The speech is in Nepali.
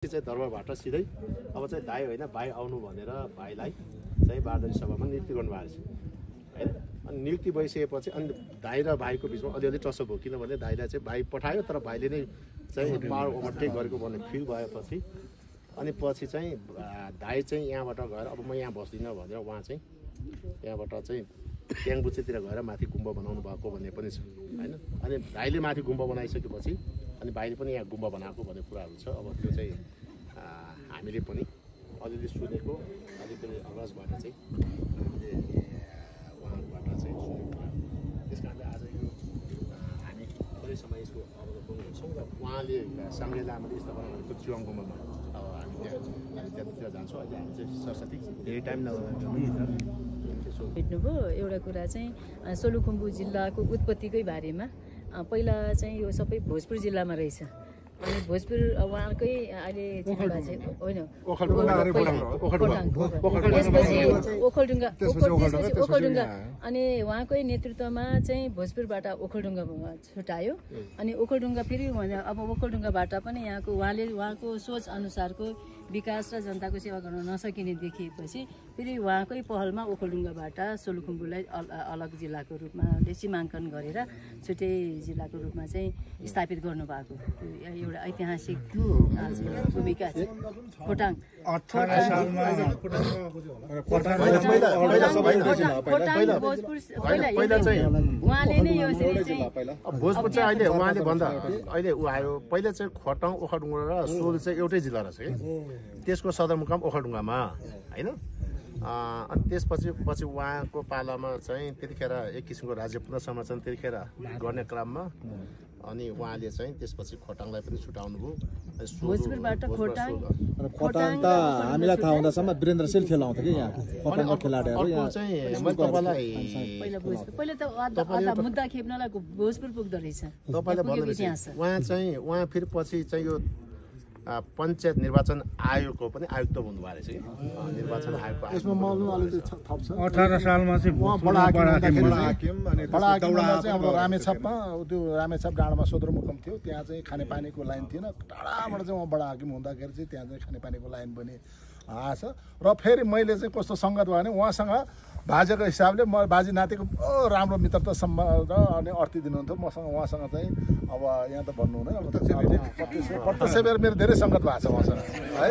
चाहिँ दरबारबाट सिधै अब चाहिँ दाइ होइन भाइ आउनु भनेर भाइलाई चाहिँ बारदरी सभामा नियुक्ति गर्नुभएको छ हैन। अनि नियुक्ति भइसकेपछि अनि दाइ र भाइको बिचमा अलिअलि टसअप हो, किनभने दाइलाई चाहिँ भाइ पठायो तर भाइले नै चाहिँ पावर ओभरटेक गरेको भन्ने फिल भएपछि अनि पछि चाहिँ दाइ चाहिँ यहाँबाट गएर अब म यहाँ बस्दिनँ भनेर उहाँ चाहिँ यहाँबाट चाहिँ ट्याङबुचेतिर गएर माथि गुम्बा बनाउनु भएको भन्ने पनि छ हैन। अनि भाइले माथि गुम्बा बनाइसकेपछि अनि भाइले पनि यहाँ गुम्बा बनाएको भन्ने कुराहरू छ। अब त्यो चाहिँ हामीले पनि अलिअलि सुनेको अलिकति आवाजबाट चाहिँ उहाँबाट चाहिँ सुनेको कुरा। त्यस कारणले आज यो हामी थोरै समय यसको अवलोकन गर्छौँ र उहाँले साङ्गे लामाले स्थापना गरेको चुवाङ गुम्बामा अब हामी त्यहाँतिर जान्छौँ। अहिले हामी चाहिँ सरस्वती धेरै टाइम भेट्नुभयो। एउटा कुरा चाहिँ सोलुखुम्बु जिल्लाको उत्पत्तिकै बारेमा पहिला चाहिँ यो सबै भोजपुर जिल्लामा रहेछ। अनि भोजपुर उहाँकै अहिले होइन ओखलढुङ्गा अनि उहाँकै नेतृत्वमा चाहिँ भोजपुरबाट ओखलढुङ्गा छुटायो। अनि ओखलढुङ्गा फेरि अब ओखलढुङ्गाबाट पनि यहाँको उहाँको सोच अनुसारको विकास र जनताको सेवा गर्न नसकिने देखिएपछि फेरि उहाँकै पहलमा ओखलढुङ्गाबाट सोलुखुम्बुलाई अलग जिल्लाको रूपमा सीमाङ्कन गरेर छुट्टै जिल्लाको रूपमा चाहिँ स्थापित गर्नुभएको एउटा ऐतिहासिक भूमिका छ। खोटाङ उहाँले नै यो भोजपुर चाहिँ अहिले उहाँले भन्दा अहिले ऊ आयो। पहिला चाहिँ खोटाङ ओखलढुङ्गा र सोल चाहिँ एउटै जिल्ला रहेछ कि, त्यसको सदरमुकाम ओखलढुङ्गामा होइन। अनि त्यसपछि उहाँको पालामा चाहिँ त्यतिखेर एक किसिमको राज्य पुनर्संरचना त्यतिखेर गर्ने क्रममा अनि उहाँले चाहिँ त्यसपछि खोटाङलाई पनि छुटाउनु भयो। भोजपुरबाट खोटाङ त हामीलाई थाहा हुँदासम्म वीरेन्द्र सेल खेलाउँथ्यो कि यहाँ खोटाङको खेलाडीहरू यहाँ चाहिँ मैले तपाईलाई पहिला त मुद्दा खेप्नलाई भोजपुर पुग्दो रहेछ तपाईले भन्नुहुन्छ। उहाँ फेरि पछि चाहिँ यो पञ्चायत निर्वाचन आयोगको पनि आयुक्त हुनुभएको रहेछ कि निर्वाचन आयोगको। यसमा मलाई अलिकति थप छ। 18 सालमा चाहिँ बडा हाकिम अनि अब रामेछापमा त्यो रामेछाप डाँडामा सदरमुकाम थियो, त्यहाँ चाहिँ खानेपानीको लाइन थिएन। टाढाबाट चाहिँ उहाँ बडा हाकिम हुँदाखेरि चाहिँ त्यहाँ चाहिँ खानेपानीको लाइन पनि आएछ। र फेरि मैले चाहिँ कस्तो सङ्गत भयो भने उहाँसँग बाजेको हिसाबले म बाजे नातिको राम्रो मित्रता सम्बन्ध अनि अर्थी दिनुहुन्थ्यो मसँग। उहाँसँग चाहिँ अब यहाँ त भन्नु हुँदैन, अब प्रत्यक्ष मेरो धेरै सङ्गत भएको छ उहाँसँग है।